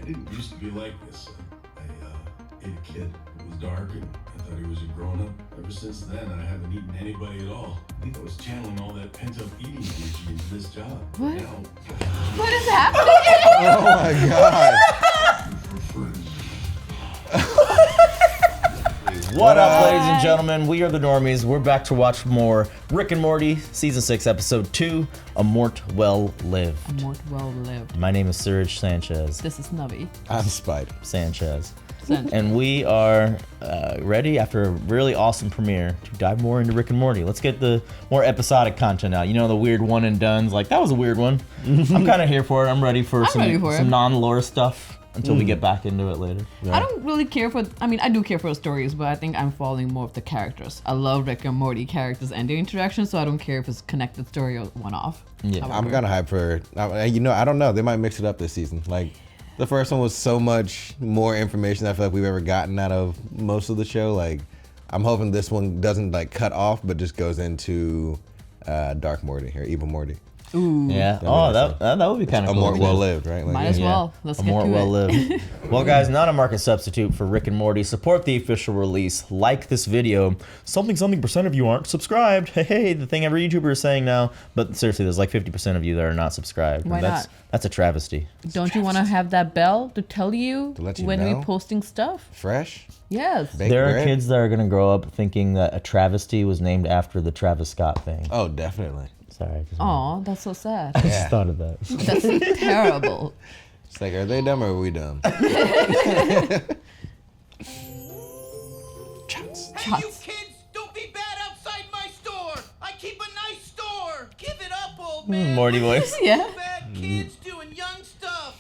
didn't used to be like this. I ate a kid who was dark and I thought he was a grown-up. Ever since then, I haven't eaten anybody at all. I think I was channeling all that pent-up eating energy into this job. What? Now, What is happening? Oh my god. What up, ladies and gentlemen? We are the Normies. We're back to watch more Rick and Morty, Season 6, Episode 2, A Mort Well Lived. A Mort Well Lived. My name is Surge Sanchez. This is Navi I'm Spidey. Sanchez. And we are ready after a really awesome premiere to dive more into Rick and Morty. Let's get the more episodic content out. You know, the weird one and dones. Like, that was a weird one. I'm kind of here for it. I'm ready for some non-lore stuff until we get back into it later. I don't really care for, I mean, I do care for the stories, but I think I'm following more of the characters. I love Rick and Morty characters and their interactions, so I don't care if it's connected story or one-off. Yeah. I'm kind of hyped for, you know, I don't know. They might mix it up this season. Like, the first one was so much more information I feel like we've ever gotten out of most of the show. Like, I'm hoping this one doesn't like cut off, but just goes into Dark Morty or Evil Morty. Ooh. Yeah. That would be kind of cool. A Mort Well Lived, right? Like, Might as well. Let's get to it. A Mort Well Lived. Well, guys, not a market substitute for Rick and Morty. Support the official release. Like this video. Something % of you aren't subscribed. Hey, the thing every YouTuber is saying now. But seriously, there's like 50% of you that are not subscribed. Why not? That's a travesty. Don't you want to have that bell to tell you, let you when know? we're posting stuff? Fresh? Yes. Baked There are bread? kids that are going to grow up thinking that a travesty was named after the Travis Scott thing. Oh, definitely. Sorry. Aw, that's so sad. I just thought of that. That's terrible. It's like, are they dumb or are we dumb? Shots. Hey, you kids, don't be bad outside my store. I keep a nice store. Give it up, old man. Morty voice. Yeah. Bad kids doing young stuff.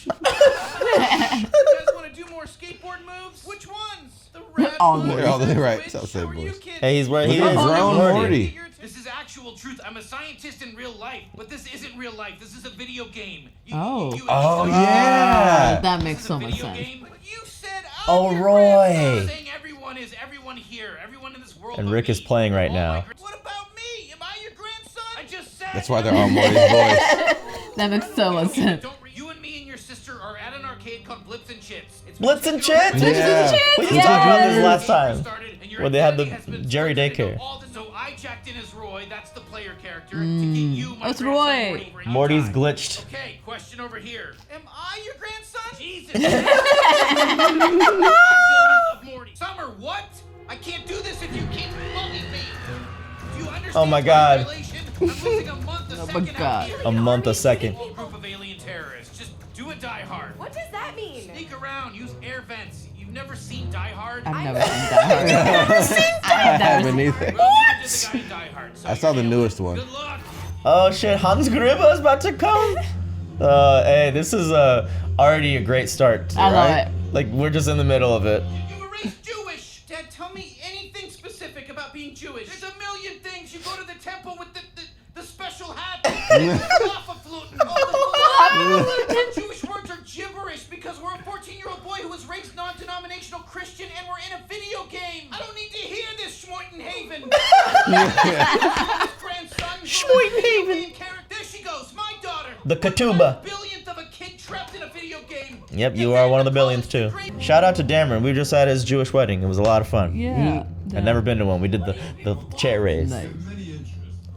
You guys want to do more skateboard moves? Which ones? The rap All ones? good. They're all the right Which? Southside How are you boys. kids? Hey, he's wearing. He Look is at grown Morty. This is actual truth. I'm a scientist in real life, but this isn't real life. This is a video game. Oh. Yeah. That makes so This much is a video sense. game. But you said Oh, I'm your Roy. grandson. Saying everyone is everyone here. Everyone in this world. And but Rick is me. playing right All now. my What about me? Am I your grandson? I just said. That's why they're all Morty's boys. That makes so much sense. You and me and your sister are at an arcade called Blips and Chips. It's Blitz and Chips? Yeah. We just talked about this last time. Where they had the Jerry daycare. So I jacked in as Roy, that's the player character, to get you, my That's grandson, Roy. Morty, where you Morty's died. glitched. Okay, question over here. Am I your grandson? Jesus. of Morty. Summer, what? I can't do this if you keep bugging me. Do you understand? Oh my God. violation? I'm losing a month a Oh my second out God. here. A month a second. Whole group of alien terrorists. Just do a Die Hard. What does that mean? Sneak around, use air vents. You've never seen Die Hard? I've never seen Die Hard. I haven't either. What? I saw the newest one. Good luck. Oh shit, Hans Gruber is about to come. Hey, this is already a great start. I love right? it. Like, we're just in the middle of it. You were raised Jewish. Dad, tell me anything specific about being Jewish. There's a million things. You go to the temple with the special hat. Flauta-fluten. Jewish words are gibberish because we're a 14-year-old boy who was raised non-denominational Christian and we're in a video game. I don't need to hear this, Schmoitenhaven. Grandson. Schmoitenhaven. There she goes, my daughter. The Katuba. Billionth of a kid trapped in a video game. Yep, you are one of the billions too. Shout out to Dameron. We were just at his Jewish wedding. It was a lot of fun. Yeah. I've never been to one. We did the chair raise. Nice.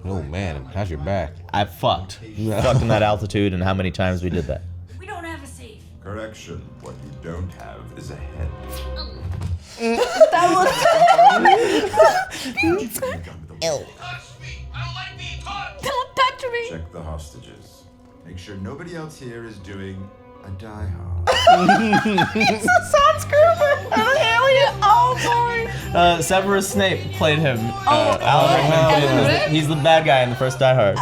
Oh man, how's your back? I fucked. Fucked in that altitude and how many times we did that. We don't have a safe. Correction, what you don't have is a head. Touch me. I don't like being touched. Don't touch me. Check the hostages. Make sure nobody else here is doing a Die Hard. Severus Snape played him. Alan Rickman played him. He's the bad guy in the first Die Hard.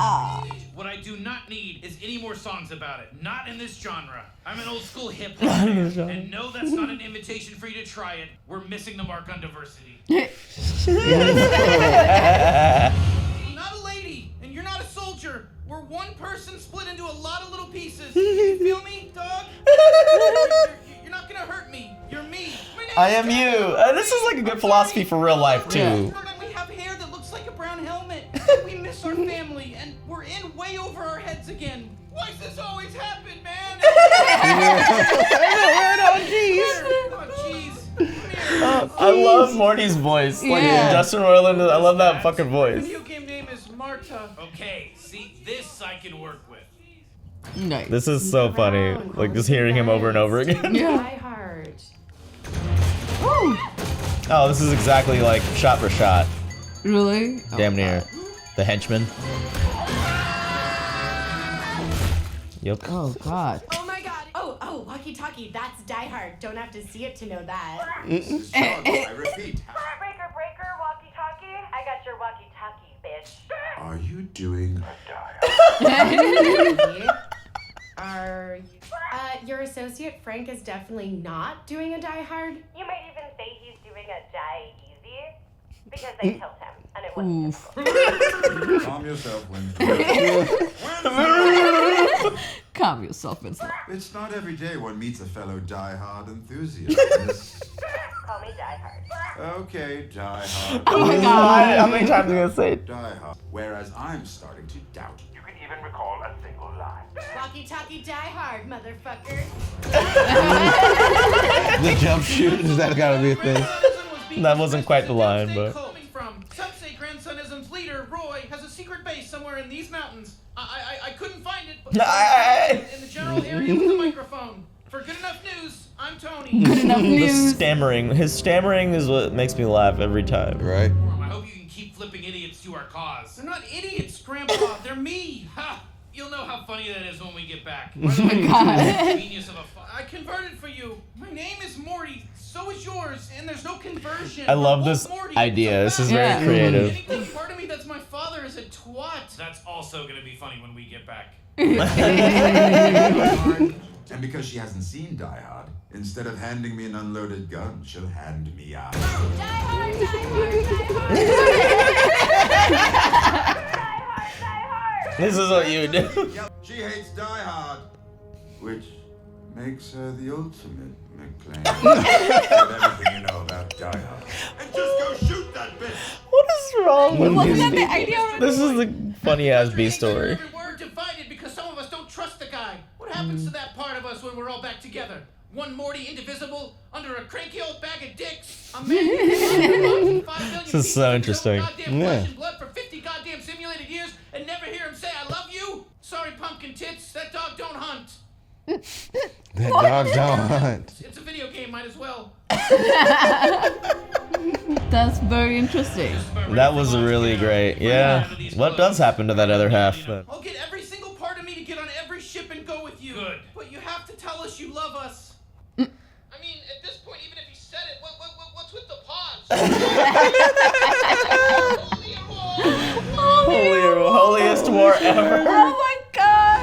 What I do not need is any more songs about it. Not in this genre. I'm an old school hip hop fan. And no, that's not an invitation for you to try it. We're missing the mark on diversity. You're not a lady, and you're not a soldier. We're one person split into a lot of little pieces. You feel me, dog? You're not gonna hurt me. You're me. I am you. This is like a good philosophy for real life too. We have hair that looks like a brown helmet. We miss our family, and we're in way over our heads again. Why does this always happen, man? Oh, jeez. I love Morty's voice. Like Yeah. Justin Roiland, I love that fucking voice. Video game name is Marta. Okay, see, this I can work with. Nice. This is so funny. Like just hearing him over and over again. Yeah. Die hard. Woo. Oh, this is exactly like shot for shot. Really? Damn near. The henchman. Yep. Oh god. Oh my god. Oh, walkie-talkie. That's Die Hard. Don't have to see it to know that. This is John. I repeat. Breaker, walkie-talkie. I got your walkie-talkie, bitch. Are you doing Are you? Your associate Frank is definitely not doing a Die Hard. You might even say he's doing a die easy because they killed him, and it wasn't typical. Calm yourself, Calm yourself, Vincent. It's not every day one meets a fellow die-hard enthusiast. Call me Die Hard. Okay, die-hard. Oh my god. How many times are you gonna say it? Die-hard. Whereas I'm starting to doubt. You can even recall a single line. Walkie-talkie Die Hard, motherfucker. The jump shoot, is that gotta be a thing? That wasn't quite the line, but. Some say grandsonism's leader, Roy, has a secret base somewhere in these mountains. I couldn't find it, but in the general area with the microphone. For good enough news, I'm Tony. Good enough The news. stammering. His stammering is what makes me laugh every time. Right? I hope you can keep flipping idiots to our cause. They're not idiots, Grandpa. They're me. Ha! You'll know how funny that is when we get back. By the way, genius of I converted for you. My name is Morty. So is yours, and there's no conversion. I love We're this both Morty. idea. This is Yeah. very creative. Anything part of me that's my father is a twat. That's also gonna be funny when we get back. And because she hasn't seen Die Hard, instead of handing me an unloaded gun, she'll hand me a... Die Hard, Die Hard, Die Hard. This is what you do. She hates Die Hard, which makes her the ultimate McClane. With everything you know about Die Hard. And just go shoot that bitch! What is wrong with Wasn't these that the people? idea? This is the funny ass B story. We're divided because some of us don't trust the guy. What happens to that part of us when we're all back together? One Morty indivisible under a cranky old bag of dicks. A man who This is so interesting. Goddamn flesh and blood for 50 goddamn simulated years and never hear him say I love you. Sorry, pumpkin tits. That dog don't hunt. That dog don't hunt. It's a video game. Might as well. That's very interesting. That was really great. Yeah. What does happen to that other half then? I'll get every single part of me to get on every ship and go with you. Good. But you have to tell us you love us. I mean, at this point, even if you said it, what's with the pause? Holiest war ever. Oh my god.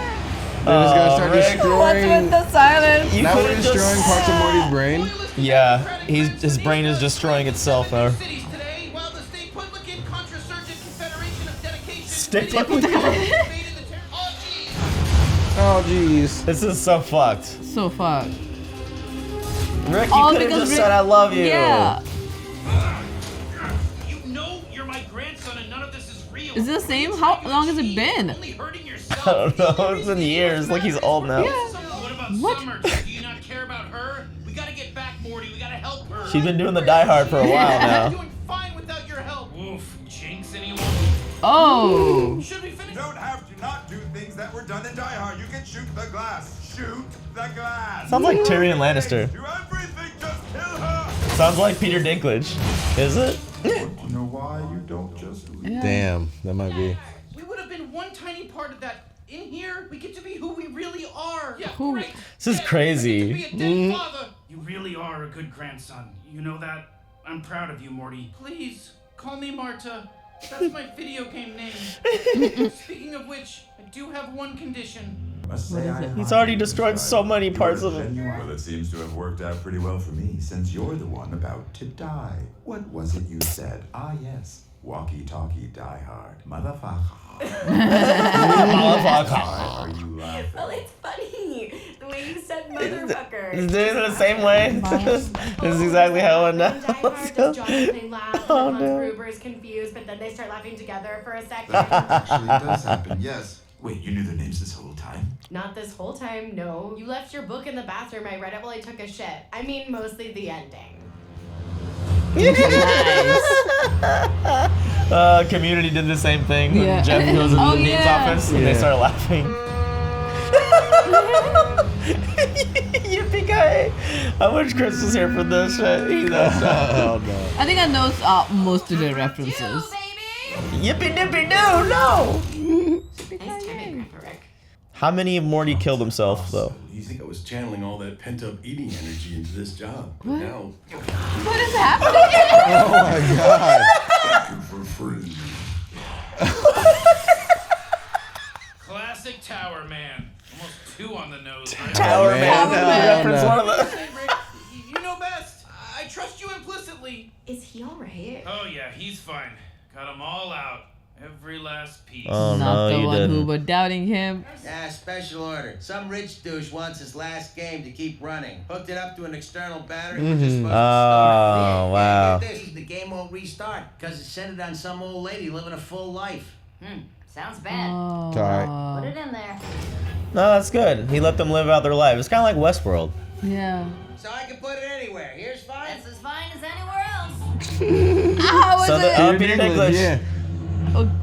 They're just gonna start Rick. What's destroying. with the silence? You Now we're could've destroying just- parts of Morty's brain. Yeah, his brain is destroying itself now. Cities today, while the State Republican Contra-Surgent Confederation of Dedication State invaded the ter- Oh jeez. This is so fucked. So fucked. Rick, you All could have because just Rick- said I love you. Yeah. You know you're my grandson and none of this is real. Is it the same? How long has it been? Only hurting yourself. I don't know. It's been years. Like he's old now. What about What? Summer? Do you not care about her? We gotta get back, Morty. We gotta help her. She's been doing the Die Hard for a while I'm now. doing fine without your help. Oof. Jinx, anyone? Oh. Should we finish? You don't have to not do things that were done in Die Hard. You can shoot the glass. Shoot the glass. Sounds like Tyrion Lannister. Do everything, just kill her. Sounds like Peter Dinklage. Is it? Want to know why you don't just leave? Damn, that might be. We would have been one tiny part of that. In here, we get to be who we really are. Yeah, Who? great. This is Yeah, crazy. I get to be a dead father. You really are a good grandson. You know that? I'm proud of you, Morty. Please, call me Marta. That's my video game name. Speaking of which, I do have one condition. Must say I He's already destroyed so many parts of You're him. genuine. Well, it seems to have worked out pretty well for me, since you're the one about to die. What was it you said? Ah, yes. Walkie-talkie Die Hard. Motherfucker. Motherfucker. Why are you laughing? Well, it's funny. The way you said motherfucker. He's doing it the same way. This is exactly how it In Die Hard, went does Jonathan laugh Oh, and Hans no. Gruber is confused, but then they start laughing together for a second. That actually does happen, yes. Wait, you knew their names this whole time? Not this whole time, no. You left your book in the bathroom. I read it while I took a shit. I mean, mostly the ending. Community did the same thing. Yeah. When Jeff goes into Oh, the dean's yeah. office and they start laughing. Yippee-ki-yay! How much Chris was here for this shit? He knows. Oh no. I think I know most of the references. Yippee-dippee-no, no! Nice timing, Grandpa Rick. How many of Morty killed himself, though? You think I was channeling all that pent-up eating energy into this job? But What? now, What is happening? Oh my god. looking for free. Classic Tower Man. Almost 2 on the nose, right? Tower man, Man. no, Reference no. one of the... Hey, Rick, you know best. I trust you implicitly. Is he alright? Oh, yeah, he's fine. Got them all out. Every last piece. Oh, Not no, the you one who didn't. were doubting him. Yeah, special order. Some rich douche wants his last game to keep running. Hooked it up to an external battery, which is supposed to start. Oh, wow. Get this, the game won't restart because it's centered on some old lady living a full life. Sounds bad. Oh. It's alright. Put it in there. No, that's good. He let them live out their life. It's kind of like Westworld. Yeah. So I can put it anywhere. Here's fine. That's as fine as anywhere else. How was So it? Peter Dinklage. Yeah.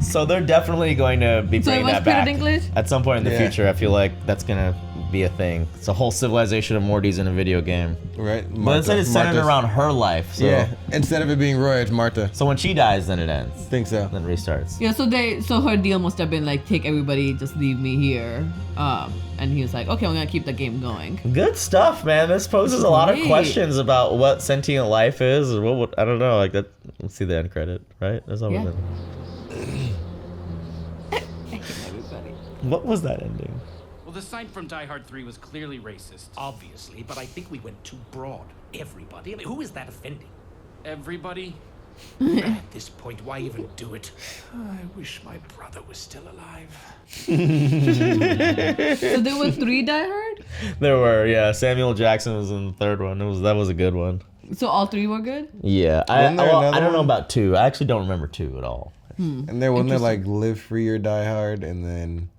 So they're definitely going to be So it bringing was that Peter back Dinklage? at some point in the Yeah. future. I feel like that's gonna be a thing. It's a whole civilization of Mortys in a video game. Right. But instead it's centered Martha's- around her life. So, Yeah. Instead of it being Roy, it's Martha. So when she dies, then it ends. Think so. Then restarts. Yeah, so her deal must have been like, take everybody, just leave me here. And he was like, okay, I'm gonna keep the game going. Good stuff, man. This poses a lot of Great. questions about what sentient life is, or what would, I don't know. Like that. Let's see the end credit, right? That's all Yeah. we're What was that ending? Well, the sign from Die Hard 3 was clearly racist. Obviously, but I think we went too broad. Everybody. I mean, who is that offending? Everybody? At this point, why even do it? I wish my brother was still alive. So there were 3 Die Hard? There were, yeah. Samuel Jackson was in the third one. That was a good one. So all 3 were good? Yeah, Wasn't there I another don't know one? about 2. I actually don't remember 2 at all. And there wasn't there like Live Free or Die Hard, and then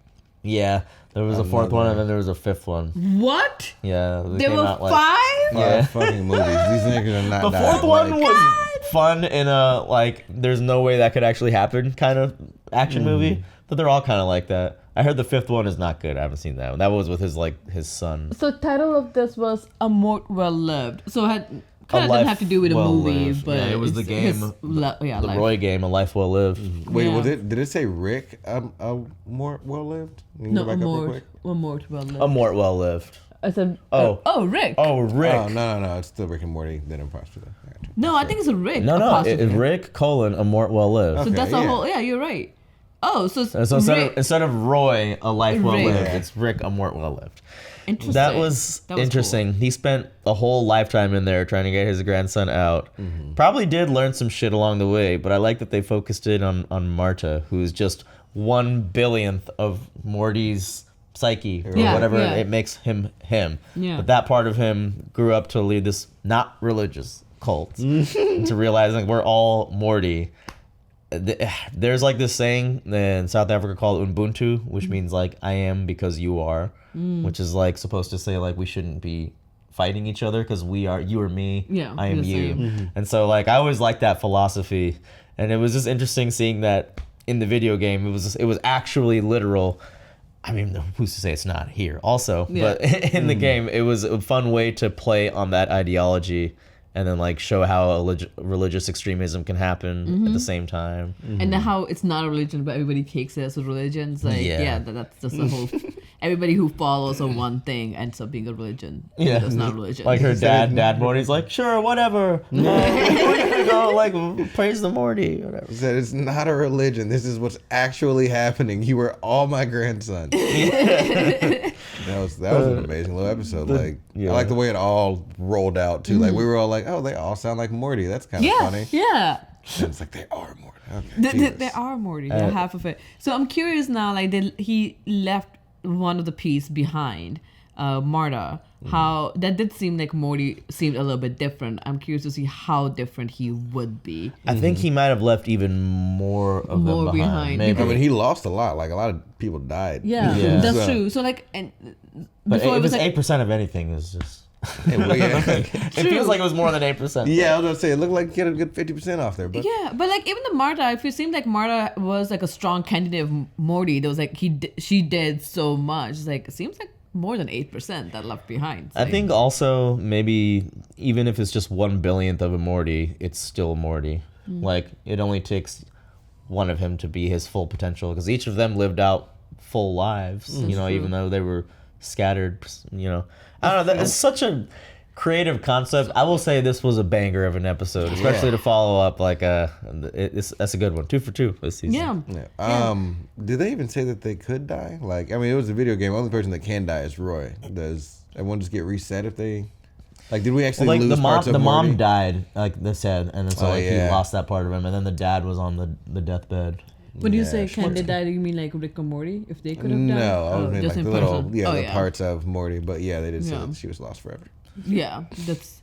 Yeah, there was a 4th one, and then there was a 5th one. What? Yeah, they There came were out, 5? five Yeah. fucking movies. These niggas are not. The dying. 4th one Like, was fun in a like there's no way that could actually happen kind of action movie, but they're all kind of like that. I heard the 5th one is not good. I haven't seen that one. That was with his son. So title of this was A Mort Well Lived. So it kind of Life didn't have to do with a well movie, lived. but Yeah, it was the it's game, his the life. Roy game, A Life Well Lived. Wait, Yeah. was it? Did it say Rick? More well lived. No, A Mort Well Lived. A Mort Well Lived. I said, Oh. Rick. Oh, Rick. Oh no! It's still Rick and Morty. Then imposter. No, I think it's a Rick. No, apostrophe. it's Rick, A Mort Well Lived. So Okay, that's yeah. a whole. Yeah, you're right. Oh, so, And so Rick. instead of Roy, A Life Well Rick. Lived, Yeah. it's Rick, A Mort Well Lived. Interesting. That was interesting. cool. He spent a whole lifetime in there trying to get his grandson out. Probably did learn some shit along the way, but I like that they focused it on Marta, who's just 1/1000th of Morty's psyche or Yeah, whatever yeah. it makes him. Yeah. But that part of him grew up to lead this not religious cult to realizing we're all Morty. There's like this saying in South Africa called Ubuntu, which means like I am because you are, which is like supposed to say like we shouldn't be fighting each other because we are you or me, Yeah, I am the you. same. And so like I always liked that philosophy, and it was just interesting seeing that in the video game. It was actually literal. I mean, who's to say it's not here also, Yeah. but in the game it was a fun way to play on that ideology. And then like show how religious extremism can happen at the same time. And then how it's not a religion, but everybody takes it as a religion. It's like, Yeah. that's just the whole. Everybody who follows a one thing ends up being a religion. Yeah. That's not a religion. Like her dad Morty's like, sure, whatever. We're gonna go like praise the Morty, whatever. He said it's not a religion. This is what's actually happening. You were all my grandson. That was an amazing little episode. Like yeah. I like the way it all rolled out too. Like we were all like, oh, they all sound like Morty. That's kind of yeah, funny. yeah. And it's like they are Morty. Okay, There Jesus. are Morty. Yeah, half of it. So I'm curious now. Like he left one of the piece behind. Marta, how that did seem like Morty seemed a little bit different. I'm curious to see how different he would be. I think he might have left even more of them behind. Maybe. I mean, he lost a lot. Like a lot of people died. Yeah. That's true. So like, and but before it was like, 8% of anything is just. It feels like it was more than 8%. Yeah, I was gonna say it looked like he had a good 50% off there, but yeah, but like even the Marta, it seemed like Marta was like a strong candidate of Morty. There was like she did so much. It's like it seems like more than 8% that left behind. It's I think also maybe even if it's just 1/10000000th of a Morty, it's still Morty. Like it only takes one of him to be his full potential because each of them lived out full lives. You know, even though they were scattered. You know, I don't know. That is such a creative concept. I will say this was a banger of an episode, especially to follow up. Like that's a good one. 2 for 2 this season. Yeah. Did they even say that they could die? Like, I mean, it was a video game. The only person that can die is Roy. Does everyone just get reset if they? Like, did we actually lose parts of the Morty? mom died, like they said, and then so he lost that part of him, and then the dad was on the deathbed. When you say can they die, do you mean like Rick and Morty? If they could have died? No, I was mean like the little, the yeah. parts of Morty. But yeah, they did say that she was lost forever. Yeah, this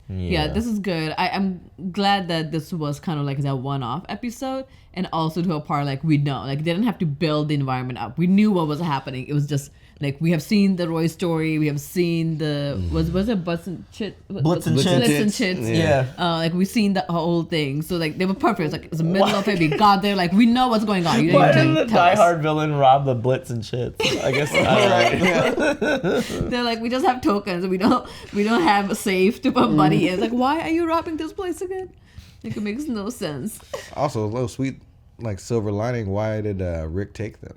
is good. I'm glad that this was kind of like that one-off episode, and also to a part like we know, like they didn't have to build the environment up. We knew what was happening. It was just like we have seen the Roy story. We have seen the was it Blitz and Chits? Yeah. Like we've seen the whole thing. So like they were perfect. It's like it's the middle of it. We got there. Like we know what's going on. Why did the diehard villain rob the Blitz and Chits? I guess they're like we just have tokens. We don't have a safe to put money in. It's like why are you robbing this place again? Like it makes no sense. Also, a little sweet like silver lining. Why did Rick take them?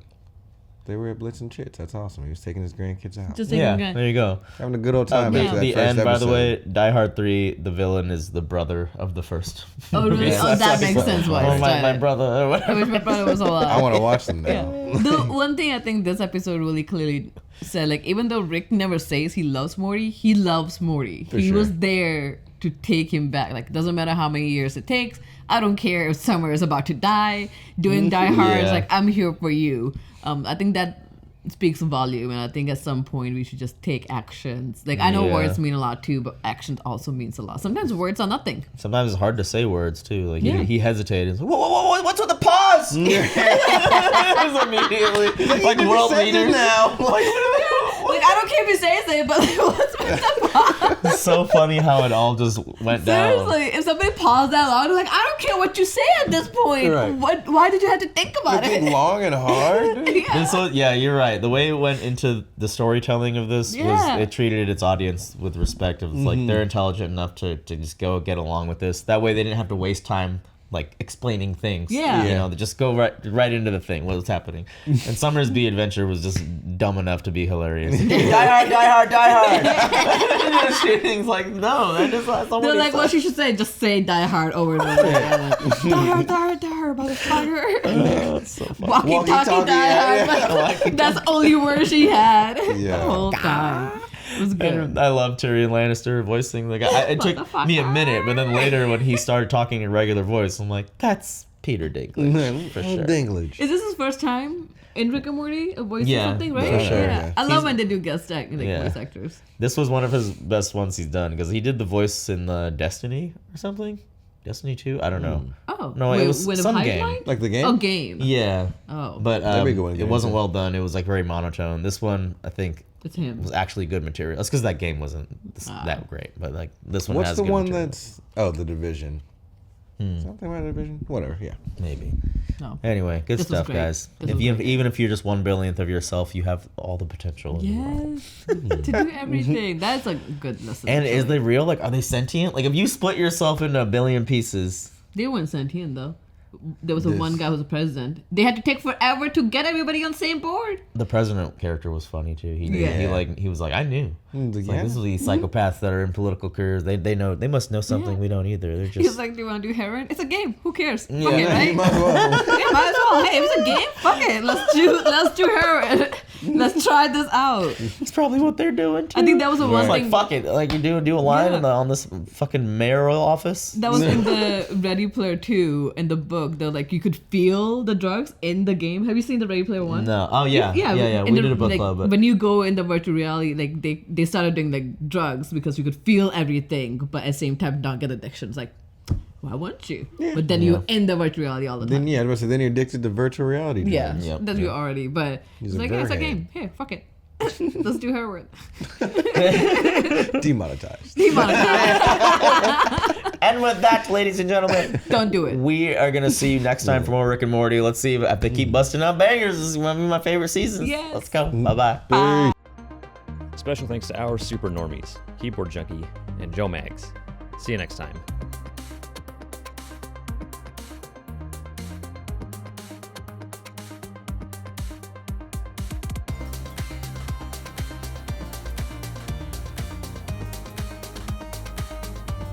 They were at Blitz and Chits. That's awesome. He was taking his grandkids out. There you go. Having a good old time. At the end, by the way, Die Hard 3, the villain is the brother of the first. Oh, really? Oh, that makes sense. Why? My brother. I wish my brother was alive. I want to watch them now. The one thing I think this episode really clearly said, like, even though Rick never says he loves Morty, he loves Morty. He was there to take him back. Like, it doesn't matter how many years it takes. I don't care if Summer is about to die. Doing Die Hard is like, I'm here for you. I think that speaks volume, and I think at some point we should just take actions. Like I know words mean a lot too, but actions also means a lot. Sometimes words are nothing. Sometimes it's hard to say words too. Like he hesitated. He's like, whoa, what's with the pause? It was immediately like world leader now. Like I don't care if you say it, but like, what's with the pause? It's so funny how it all just went down. Seriously, if somebody paused that long, like I don't care what you say at this point. Right. Why did you have to think about it? Long and hard. You're right. The way it went into the storytelling of this was it treated its audience with respect. It was like they're intelligent enough to just go get along with this. That way they didn't have to waste time like explaining things. You know, they just go right into the thing. What was happening? And Summer's Bee Adventure was just dumb enough to be hilarious. Die hard. Shitting's like no. They're like, what you should say? Just say Die Hard over and over again. Like, die hard, motherfucker. So funny. Walkie-talkie, Die Hard. That's the only word she had the whole time. It was good. And I love Tyrion Lannister voicing the guy. It took me a minute, but then later when he started talking in regular voice, I'm like, that's Peter Dinklage for sure. Dinklage. Is this his first time in Rick and Morty voicing something, right? For sure. Yeah. I love when they do guest voice actors. This was one of his best ones he's done because he did the voice in Destiny or something. Destiny 2? I don't know. Oh. No, it was some game. Like the game? Oh, game. Yeah. Oh. But it wasn't well done. It was like very monotone. This one, I think, it's him. was actually good material. That's because that game wasn't that great. But like this one What's has the good one material. that's... Oh, The Division. Something about The Division? Whatever, yeah. Maybe. No. Anyway, good This was stuff, great. guys. This was great. Even if you're just 1/10000000th of yourself, you have all the potential. In the world. Yes. To do everything. That's a good lesson. And is they real? Like, are they sentient? Like, if you split yourself into a billion pieces... They weren't sentient though. There was one guy who was a president. They had to take forever to get everybody on the same board. The president character was funny too. He was like, I knew. This is these psychopaths that are in political careers. They know. They must know something we don't either. They're just. He's like, do you want to do heroin? It's a game. Who cares? Yeah. Fuck it, right? Might as well. Yeah, might as well. Hey, if it's a game, fuck it. Let's do heroin. Let's try this out. It's probably what they're doing too. I think that was the one It's like, thing. fuck it. Like, you do a line on this fucking mayoral office. That was in the Ready Player 2 in the book. They're like, you could feel the drugs in the game. Have you seen the Ready Player 1? No. Oh, yeah. Yeah. in We did a book like, club. But when you go in the virtual reality, like they started doing like drugs because you could feel everything, but at the same time not get addiction. It's like, why won't you? But then you're in the virtual reality all the time. Then I was gonna say, then you're addicted to virtual reality. Yeah, drugs. then you already. But it's like, yeah, it's a game. Here, fuck it. Let's do heroin. Demonetized. and with that, ladies and gentlemen, don't do it. We are gonna see you next time for more Rick and Morty. Let's see if they keep busting out bangers. This is one of my favorite seasons. Yes. Let's go. Bye-bye. Special thanks to our super normies, Keyboard Junkie and Joe Mags. See you next time.